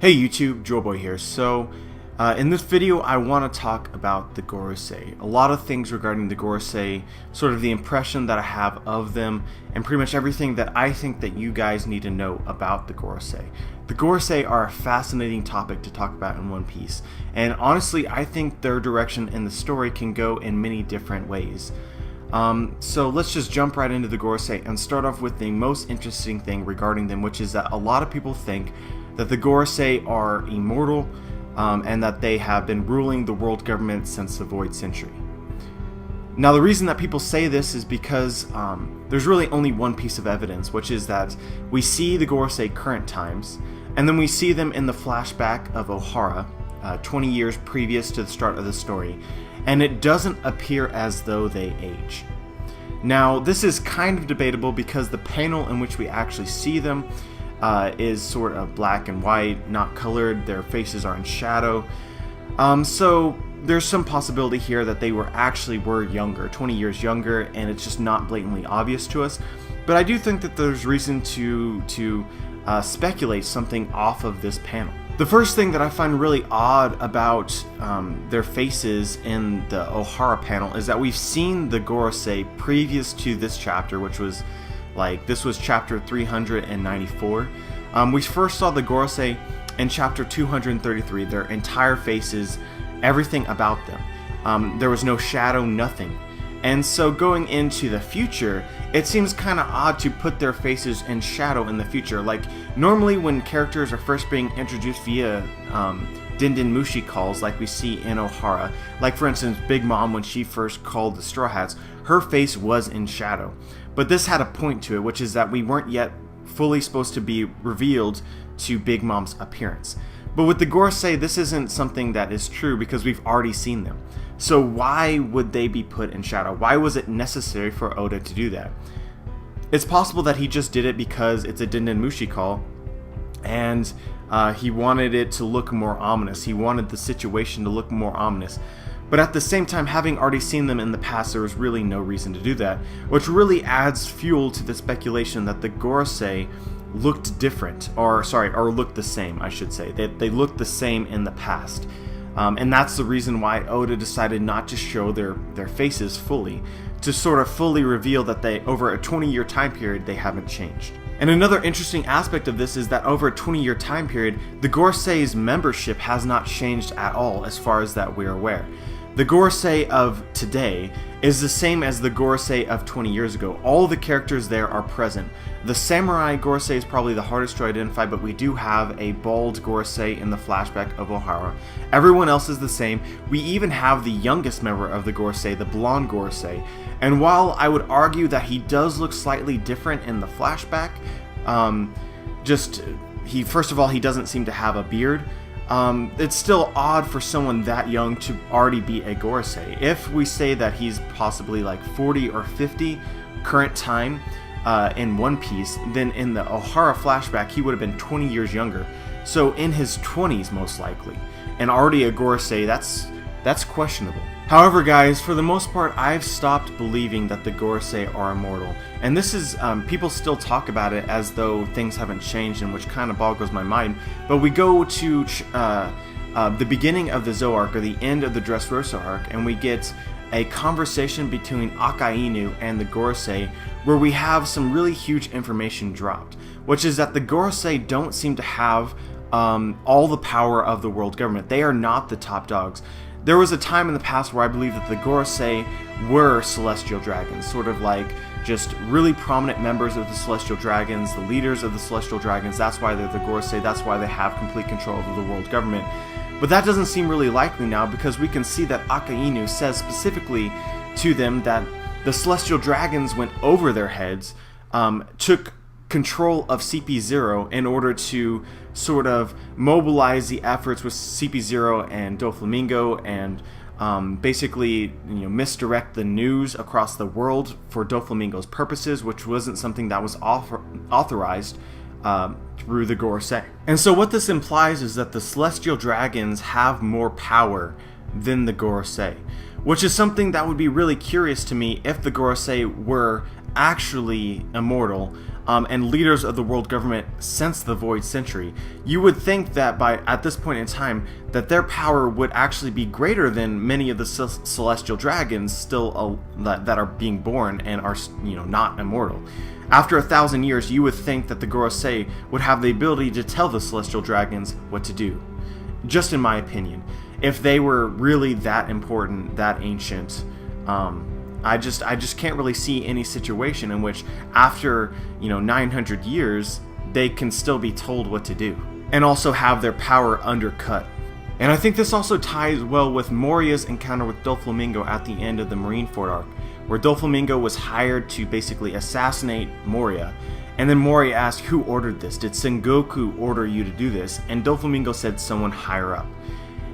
Hey YouTube, Joelboy here. In this video I want to talk about the Gorosei. A lot of things regarding the Gorosei, sort of the impression that I have of them, and pretty much everything that I think that you guys need to know about the Gorosei. The Gorosei are a fascinating topic to talk about in One Piece, and honestly I think their direction in the story can go in many different ways. So let's just jump right into the Gorosei and start off with the most interesting thing regarding them, which is that a lot of people think that the Gorosei are immortal and that they have been ruling the world government since the Void Century. Now the reason that people say this is because there's really only one piece of evidence, which is that we see the Gorosei current times, and then we see them in the flashback of Ohara 20 years previous to the start of the story, and it doesn't appear as though they age. Now this is kind of debatable because the panel in which we actually see them is sort of black and white, not colored. Their faces are in shadow. So there's some possibility here that they were younger, 20 years younger, and it's just not blatantly obvious to us. But I do think that there's reason to speculate something off of this panel. The first thing that I find really odd about their faces in the Ohara panel is that we've seen the Gorosei previous to this chapter, which was this was chapter 394. We first saw the Gorosei in chapter 233, their entire faces, everything about them. There was no shadow, nothing. And so going into the future, it seems kind of odd to put their faces in shadow in the future. Like, normally when characters are first being introduced via Dindin Mushi calls, like we see in Ohara, like for instance Big Mom, when she first called the Straw Hats, her face was in shadow. But this had a point to it, which is that we weren't yet fully supposed to be revealed to Big Mom's appearance. But with the Gorosei, this isn't something that is true because we've already seen them. So why would they be put in shadow? Why was it necessary for Oda to do that? It's possible that he just did it because it's a Dindin Mushi call, and he wanted it to look more ominous. He wanted the situation to look more ominous. But at the same time, having already seen them in the past, there was really no reason to do that, which really adds fuel to the speculation that the Gorosei looked different, or looked the same, I should say. They looked the same in the past. And that's the reason why Oda decided not to show their faces fully, to sort of fully reveal that they, over a 20-year time period, they haven't changed. And another interesting aspect of this is that over a 20-year time period, the Gorosei's membership has not changed at all as far as that we're aware. The Gorosei of today is the same as the Gorosei of 20 years ago. All the characters there are present. The Samurai Gorosei is probably the hardest to identify, but we do have a bald Gorosei in the flashback of Ohara. Everyone else is the same. We even have the youngest member of the Gorosei, the blonde Gorosei. And while I would argue that he does look slightly different in the flashback, first of all, he doesn't seem to have a beard. It's still odd for someone that young to already be a Gorosei. If we say that he's possibly like 40 or 50 current time in One Piece, then in the Ohara flashback he would have been 20 years younger. So in his 20s most likely, and already a Gorosei, that's questionable. However guys, for the most part I've stopped believing that the Gorosei are immortal. And this is, people still talk about it as though things haven't changed, and which kind of boggles my mind. But we go to the beginning of the Zou arc, or the end of the Dressrosa arc, and we get a conversation between Akainu and the Gorosei, where we have some really huge information dropped, which is that the Gorosei don't seem to have all the power of the world government. They are not the top dogs. There was a time in the past where I believe that the Gorosei were celestial dragons, sort of like just really prominent members of the celestial dragons, the leaders of the celestial dragons. That's why they're the Gorosei, that's why they have complete control of the world government. But that doesn't seem really likely now, because we can see that Akainu says specifically to them that the celestial dragons went over their heads, took control of CP0 in order to sort of mobilize the efforts with CP0 and Doflamingo, and basically misdirect the news across the world for Doflamingo's purposes, which wasn't something that was authorized through the Gorosei. And so what this implies is that the celestial dragons have more power than the Gorosei, which is something that would be really curious to me if the Gorosei were actually immortal. and leaders of the world government since the Void Century, you would think that at this point in time that their power would actually be greater than many of the celestial dragons still that are being born and are not immortal. After 1,000 years, you would think that the Gorosei would have the ability to tell the celestial dragons what to do. Just in my opinion, if they were really that important, that ancient, I just can't really see any situation in which after 900 years they can still be told what to do and also have their power undercut. And I think this also ties well with Moria's encounter with Doflamingo at the end of the Marineford arc, where Doflamingo was hired to basically assassinate Moria. And then Moria asked, who ordered this? Did Sengoku order you to do this? And Doflamingo said someone higher up.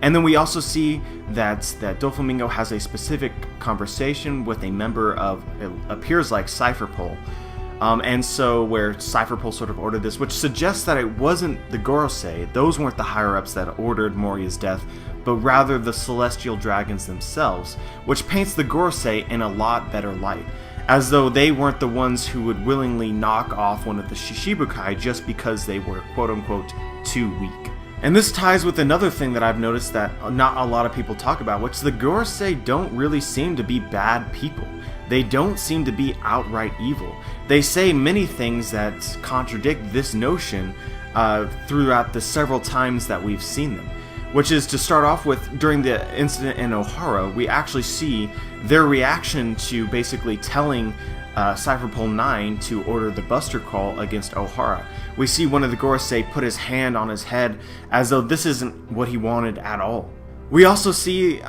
And then we also see that Doflamingo has a specific conversation with a member of, it appears like Cypherpole. And so where Cypherpole sort of ordered this, which suggests that it wasn't the Gorosei, those weren't the higher-ups that ordered Moria's death, but rather the celestial dragons themselves, which paints the Gorosei in a lot better light, as though they weren't the ones who would willingly knock off one of the Shishibukai just because they were quote-unquote too weak. And this ties with another thing that I've noticed that not a lot of people talk about, which the Gorosei don't really seem to be bad people. They don't seem to be outright evil. They say many things that contradict this notion throughout the several times that we've seen them. Which is, to start off with, during the incident in Ohara, we actually see their reaction to basically telling Cypherpole 9 to order the Buster Call against Ohara. We see one of the Gorosei put his hand on his head as though this isn't what he wanted at all. We also see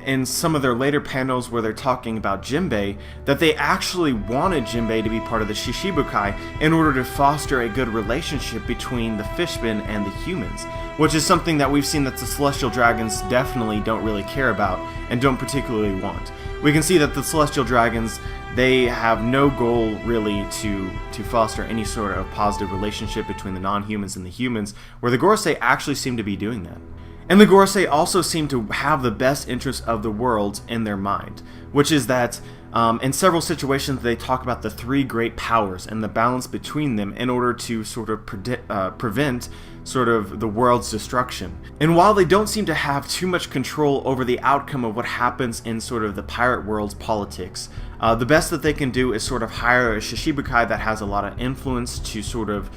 in some of their later panels where they're talking about Jinbei that they actually wanted Jinbei to be part of the Shishibukai in order to foster a good relationship between the Fishman and the humans, which is something that we've seen that the Celestial Dragons definitely don't really care about and don't particularly want. We can see that the Celestial Dragons, they have no goal really to foster any sort of positive relationship between the non-humans and the humans, where the Gorosei actually seem to be doing that. And the Gorosei also seem to have the best interests of the world in their mind, which is that in several situations they talk about the three great powers and the balance between them in order to sort of prevent sort of the world's destruction. And while they don't seem to have too much control over the outcome of what happens in sort of the pirate world's politics, the best that they can do is sort of hire a Shishibukai that has a lot of influence to sort of,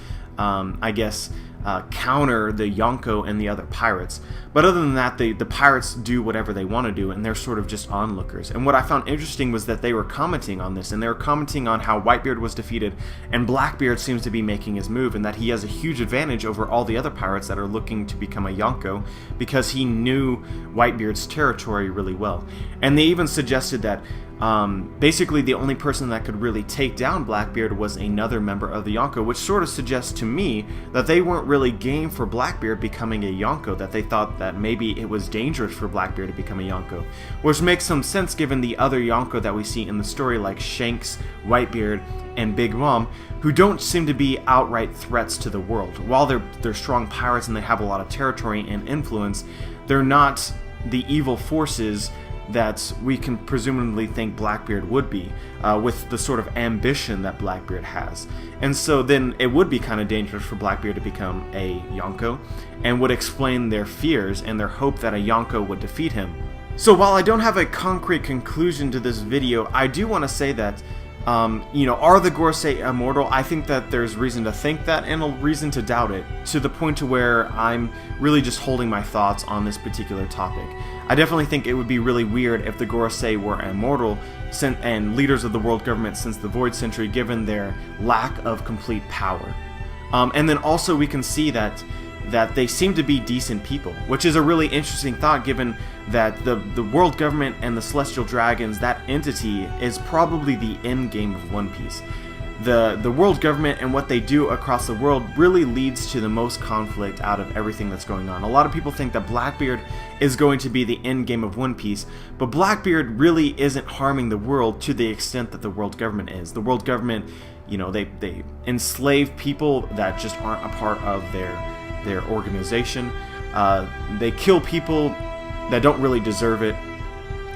counter the Yonko and the other pirates. But other than that, the pirates do whatever they want to do, and they're sort of just onlookers. And what I found interesting was that they were commenting on this, and they were commenting on how Whitebeard was defeated, and Blackbeard seems to be making his move, and that he has a huge advantage over all the other pirates that are looking to become a Yonko, because he knew Whitebeard's territory really well. And they even suggested that basically the only person that could really take down Blackbeard was another member of the Yonko, which sort of suggests to me that they weren't really game for Blackbeard becoming a Yonko, that they thought that maybe it was dangerous for Blackbeard to become a Yonko, which makes some sense given the other Yonko that we see in the story, like Shanks, Whitebeard, and Big Mom, who don't seem to be outright threats to the world. While they're strong pirates and they have a lot of territory and influence, they're not the evil forces that we can presumably think Blackbeard would be, with the sort of ambition that Blackbeard has. And so then it would be kind of dangerous for Blackbeard to become a Yonko, and would explain their fears and their hope that a Yonko would defeat him. So while I don't have a concrete conclusion to this video, I do want to say that are the Gorosei immortal? I think that there's reason to think that and a reason to doubt it, to the point to where I'm really just holding my thoughts on this particular topic. I definitely think it would be really weird if the Gorosei were immortal and leaders of the world government since the Void Century, given their lack of complete power. And then also we can see that they seem to be decent people, which is a really interesting thought given that the world government and the Celestial Dragons, that entity, is probably the end game of One Piece. The world government and what they do across the world really leads to the most conflict out of everything that's going on. A lot of people think that Blackbeard is going to be the end game of One Piece, but Blackbeard really isn't harming the world to the extent that the world government is. The world government, they enslave people that just aren't a part of their organization. They kill people that don't really deserve it,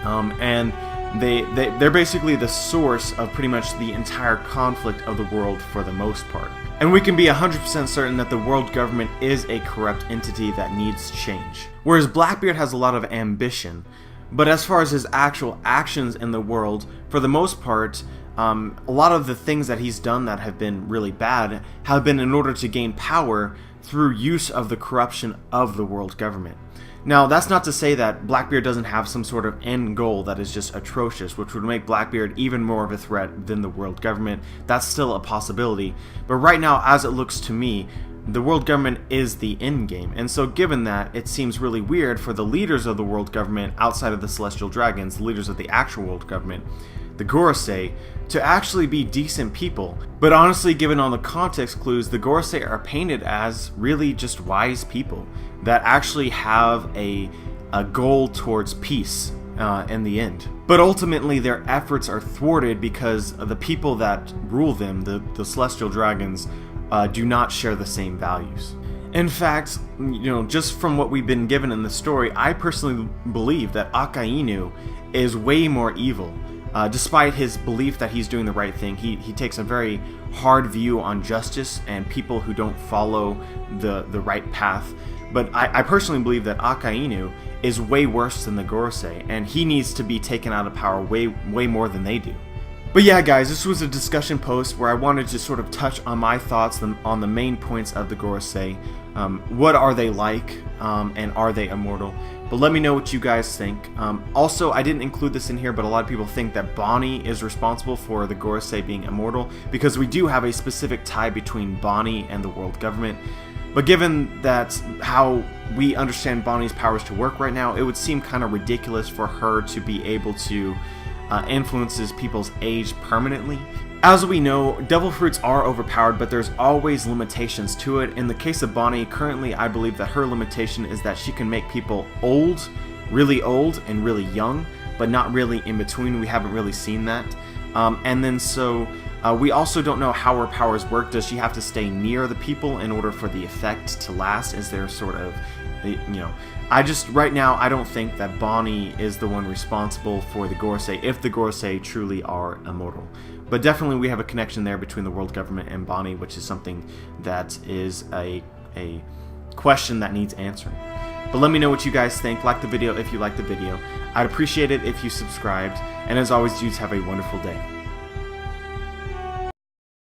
and they're basically the source of pretty much the entire conflict of the world for the most part. And we can be 100% certain that the world government is a corrupt entity that needs change. Whereas Blackbeard has a lot of ambition, but as far as his actual actions in the world, for the most part, a lot of the things that he's done that have been really bad have been in order to gain power through use of the corruption of the world government. Now, that's not to say that Blackbeard doesn't have some sort of end goal that is just atrocious, which would make Blackbeard even more of a threat than the world government. That's still a possibility. But right now, as it looks to me, the world government is the end game. And so given that, it seems really weird for the leaders of the world government outside of the Celestial Dragons, the leaders of the actual world government, the Gorosei, to actually be decent people. But honestly, given all the context clues, the Gorosei are painted as really just wise people that actually have a goal towards peace in the end. But ultimately, their efforts are thwarted because the people that rule them, the Celestial Dragons, do not share the same values. In fact, just from what we've been given in the story, I personally believe that Akainu is way more evil. Despite his belief that he's doing the right thing, he takes a very hard view on justice and people who don't follow the right path. But I personally believe that Akainu is way worse than the Gorosei, and he needs to be taken out of power way more than they do. But yeah, guys, this was a discussion post where I wanted to sort of touch on my thoughts on the main points of the Gorosei. What are they like, and are they immortal? But let me know what you guys think. Also, I didn't include this in here, but a lot of people think that Bonnie is responsible for the Gorosei being immortal, because we do have a specific tie between Bonnie and the world government. But given that's how we understand Bonnie's powers to work right now, it would seem kind of ridiculous for her to be able to influences people's age permanently. As we know, devil fruits are overpowered, but there's always limitations to it. In the case of Bonnie, currently I believe that her limitation is that she can make people old, and really young, but not really in between. We haven't really seen that. And then we also don't know how her powers work. Does she have to stay near the people in order for the effect to last? Is there sort of, right now, I don't think that Bonnie is the one responsible for the Gorosei, if the Gorosei truly are immortal. But definitely we have a connection there between the world government and Bonnie, which is something that is a question that needs answering. But let me know what you guys think. Like the video if you like the video. I'd appreciate it if you subscribed. And as always, dudes, have a wonderful day.